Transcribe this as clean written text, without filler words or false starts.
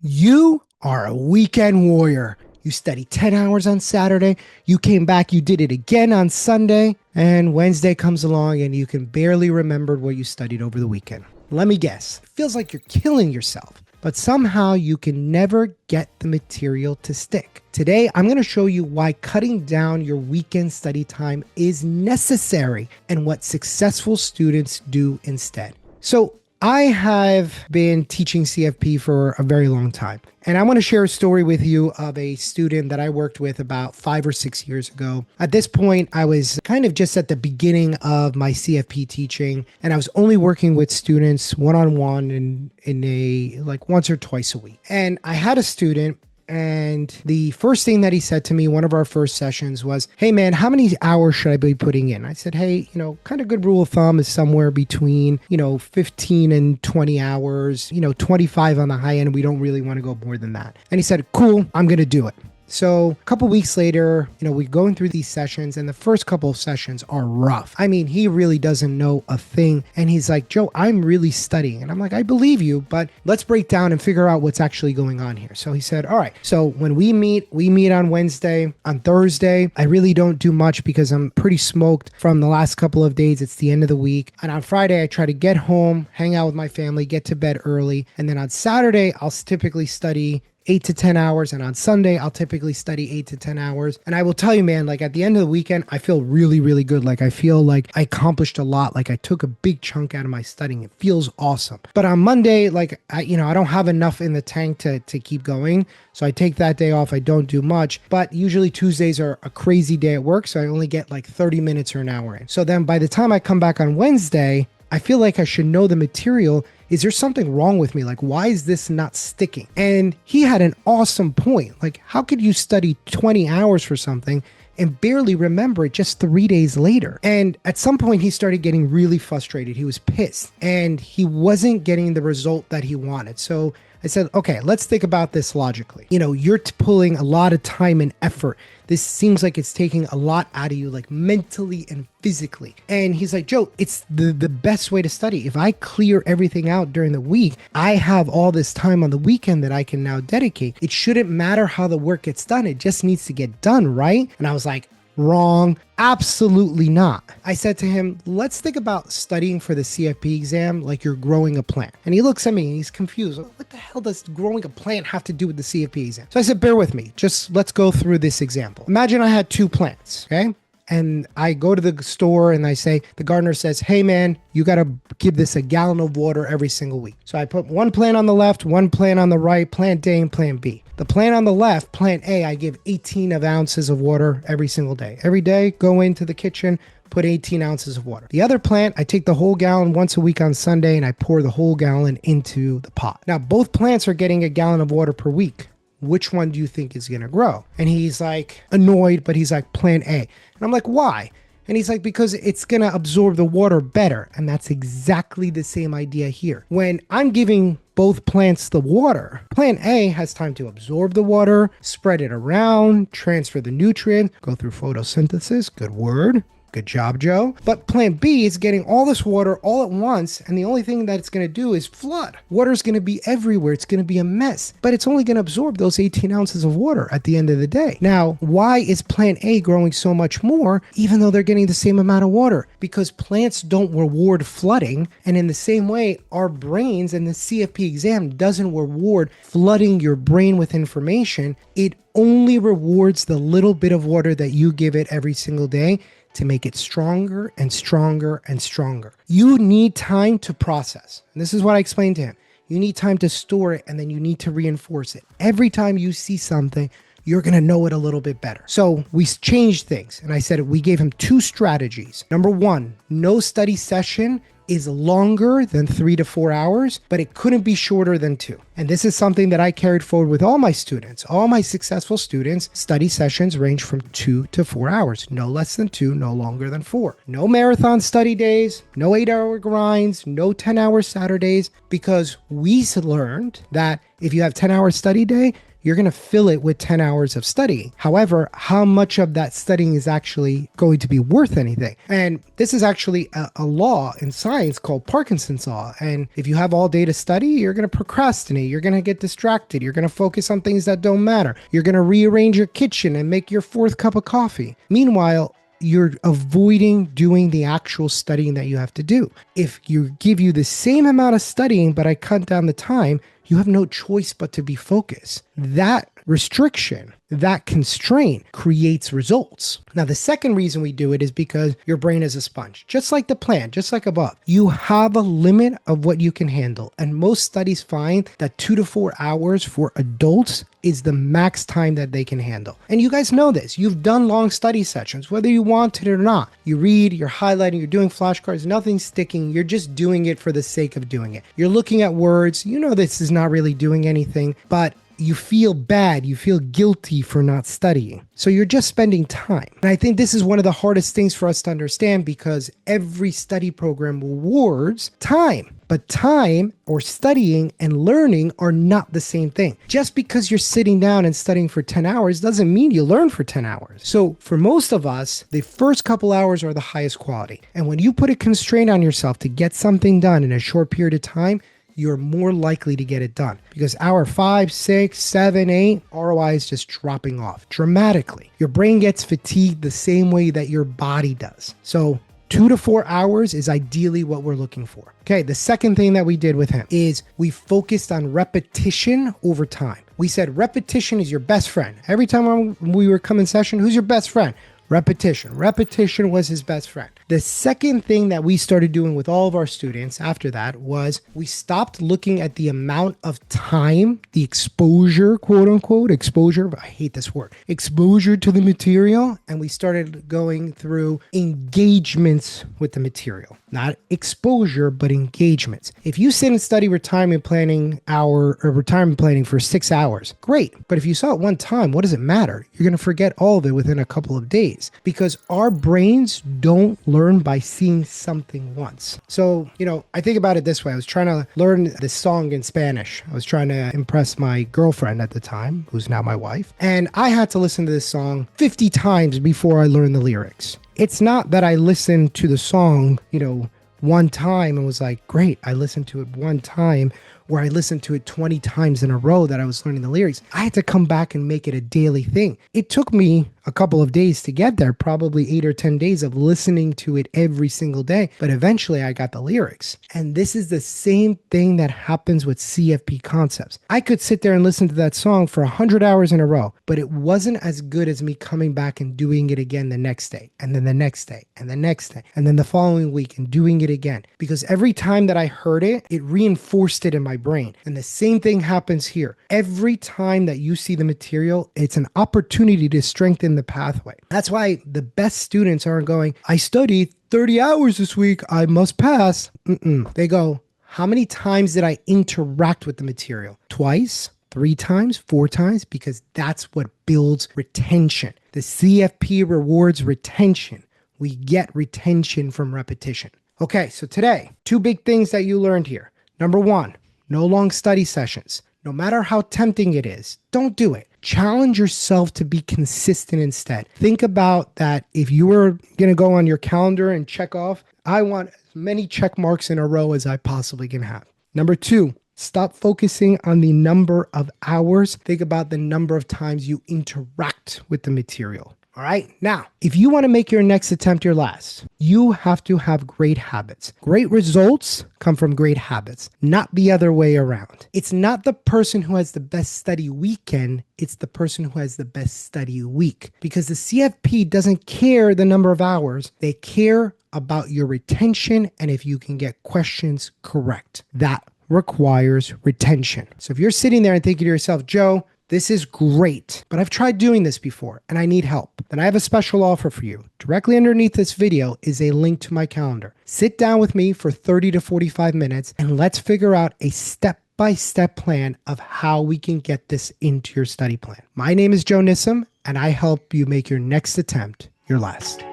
You are a weekend warrior. You studied 10 hours on Saturday, you came back, you did it again on Sunday, and Wednesday comes along and you can barely remember what you studied over the weekend. Let me guess, it feels like you're killing yourself, but somehow you can never get the material to stick. Today, I'm going to show you why cutting down your weekend study time is necessary and what successful students do instead. So, I have been teaching CFP for a very long time, and I want to share a story with you of a student that I worked with about 5 or 6 years ago. At this point, I was kind of just at the beginning of my CFP teaching, and I was only working with students one-on-one in a like once or twice a week. And I had a student, and the first thing that he said to me, one of our first sessions was, "Hey man, how many hours should I be putting in?" I said, "Hey, kind of good rule of thumb is somewhere between, 15 and 20 hours, 25 on the high end. We don't really want to go more than that." And he said, "Cool, I'm going to do it." So a couple weeks later, we're going through these sessions, and the first couple of sessions are rough. I mean, he really doesn't know a thing. And he's like, "Joe, I'm really studying." And I'm like, "I believe you, but let's break down and figure out what's actually going on here." So he said, "All right, so when we meet on Wednesday. On Thursday, I really don't do much because I'm pretty smoked from the last couple of days. It's the end of the week. And on Friday, I try to get home, hang out with my family, get to bed early. And then on Saturday, I'll typically study 8 to 10 hours. And on Sunday, I'll typically study 8 to 10 hours. And I will tell you, man, like at the end of the weekend, I feel really, really good. Like I feel like I accomplished a lot. Like I took a big chunk out of my studying. It feels awesome. But on Monday, like I don't have enough in the tank to keep going. So I take that day off. I don't do much. But usually Tuesdays are a crazy day at work. So I only get like 30 minutes or an hour in. So then by the time I come back on Wednesday, I feel like I should know the material. Is there something wrong with me? Like, why is this not sticking? And he had an awesome point. Like, how could you study 20 hours for something and barely remember it just 3 days later? And at some point, he started getting really frustrated. He was pissed and he wasn't getting the result that he wanted. So I said, okay, let's think about this logically. You're pulling a lot of time and effort. This seems like it's taking a lot out of you, like mentally and physically. And he's like, "Joe, it's the best way to study. If I clear everything out during the week, I have all this time on the weekend that I can now dedicate. It shouldn't matter how the work gets done. It just needs to get done, right?" And I was like, "Wrong. Absolutely not." I said to him, "Let's think about studying for the CFP exam like you're growing a plant." And he looks at me and he's confused. What the hell does growing a plant have to do with the CFP exam? So I said, "Bear with me. Just let's go through this example. Imagine I had 2 plants, okay? And I go to the store and I say, the gardener says, 'Hey man, you got to give this a gallon of water every single week.' So I put one plant on the left, one plant on the right, plant A and plant B. The plant on the left, plant A, I give 18 ounces of water every single day. Every day, go into the kitchen, put 18 ounces of water. The other plant, I take the whole gallon once a week on Sunday and I pour the whole gallon into the pot. Now, both plants are getting a gallon of water per week. Which one do you think is going to grow?" And he's like annoyed, but he's like, "Plant A." And I'm like, "Why?" And he's like, "Because it's going to absorb the water better." And that's exactly the same idea here. When I'm giving both plants the water, plant A has time to absorb the water, spread it around, transfer the nutrients, go through photosynthesis. Good word. Good job, Joe. But plant B is getting all this water all at once, and the only thing that it's going to do is flood. Water's going to be everywhere. It's going to be a mess, but it's only going to absorb those 18 ounces of water at the end of the day. Now, why is plant A growing so much more, even though they're getting the same amount of water? Because plants don't reward flooding, and in the same way, our brains and the CFP exam doesn't reward flooding your brain with information. It only rewards the little bit of water that you give it every single day to make it stronger and stronger and stronger. You need time to process. And this is what I explained to him. You need time to store it, and then you need to reinforce it. Every time you see something, you're going to know it a little bit better. So we changed things. And I said, we gave him 2 strategies. Number 1, no study session is longer than 3 to 4 hours, but it couldn't be shorter than 2. And this is something that I carried forward with all my students. All my successful students, study sessions range from 2 to 4 hours, no less than 2, no longer than 4. No marathon study days, no 8-hour grinds, no 10-hour Saturdays, because we learned that if you have 10-hour study day, you're going to fill it with 10 hours of studying. However, how much of that studying is actually going to be worth anything? And this is actually a law in science called Parkinson's law. And if you have all day to study, you're going to procrastinate. You're going to get distracted. You're going to focus on things that don't matter. You're going to rearrange your kitchen and make your fourth cup of coffee. Meanwhile, you're avoiding doing the actual studying that you have to do. If you give you the same amount of studying, but I cut down the time, you have no choice but to be focused. That restriction, that constraint creates results. Now, the second reason we do it is because your brain is a sponge, just like the plant, just like above. You have a limit of what you can handle. And most studies find that 2 to 4 hours for adults is the max time that they can handle. And you guys know this. You've done long study sessions, whether you want it or not. You read, you're highlighting, you're doing flashcards, nothing's sticking. You're just doing it for the sake of doing it. You're looking at words. You know this is not really doing anything, but you feel bad, you feel guilty for not studying. So you're just spending time. And I think this is one of the hardest things for us to understand because every study program rewards time. But time or studying and learning are not the same thing. Just because you're sitting down and studying for 10 hours doesn't mean you learn for 10 hours. So for most of us, the first couple hours are the highest quality. And when you put a constraint on yourself to get something done in a short period of time, you're more likely to get it done because hour 5, 6, 7, 8, ROI is just dropping off dramatically. Your brain gets fatigued the same way that your body does. So 2 to 4 hours is ideally what we're looking for. Okay, the second thing that we did with him is we focused on repetition over time. We said repetition is your best friend. Every time we were coming session, who's your best friend? Repetition. Repetition was his best friend. The second thing that we started doing with all of our students after that was we stopped looking at the amount of time, the exposure, quote unquote, exposure, I hate this word, exposure to the material, and we started going through engagements with the material. Not exposure, but engagements. If you sit and study retirement planning for 6 hours, great. But if you saw it one time, what does it matter? You're going to forget all of it within a couple of days because our brains don't learn by seeing something once. So, I think about it this way. I was trying to learn this song in Spanish. I was trying to impress my girlfriend at the time, who's now my wife. And I had to listen to this song 50 times before I learned the lyrics. It's not that I listened to the song, one time and was like, great, I listened to it one time, or I listened to it 20 times in a row that I was learning the lyrics. I had to come back and make it a daily thing. It took me a couple of days to get there, probably 8 or 10 days of listening to it every single day. But eventually I got the lyrics. And this is the same thing that happens with CFP concepts. I could sit there and listen to that song for 100 hours in a row, but it wasn't as good as me coming back and doing it again the next day, and then the next day, and the next day, and then the following week, and doing it again. Because every time that I heard it, it reinforced it in my brain. And the same thing happens here. Every time that you see the material, it's an opportunity to strengthen the pathway. That's why the best students aren't going, I studied 30 hours this week, I must pass. They go, how many times did I interact with the material? Twice, 3 times, 4 times, because that's what builds retention. The CFP rewards retention. We get retention from repetition. Okay, so today, 2 big things that you learned here. Number 1, no long study sessions. No matter how tempting it is, don't do it. Challenge yourself to be consistent instead. Think about that. If you were going to go on your calendar and check off, I want as many check marks in a row as I possibly can have. Number 2, stop focusing on the number of hours. Think about the number of times you interact with the material. All right. Now, if you want to make your next attempt your last, you have to have great habits. Great results come from great habits, not the other way around. It's not the person who has the best study weekend. It's the person who has the best study week, because the CFP doesn't care the number of hours. They care about your retention and if you can get questions correct. That requires retention. So if you're sitting there and thinking to yourself, Joe, this is great, but I've tried doing this before and I need help, then I have a special offer for you. Directly underneath this video is a link to my calendar. Sit down with me for 30 to 45 minutes and let's figure out a step-by-step plan of how we can get this into your study plan. My name is Joe 𝗕𝗢𝗢𝗞 and I help you make your next attempt your last.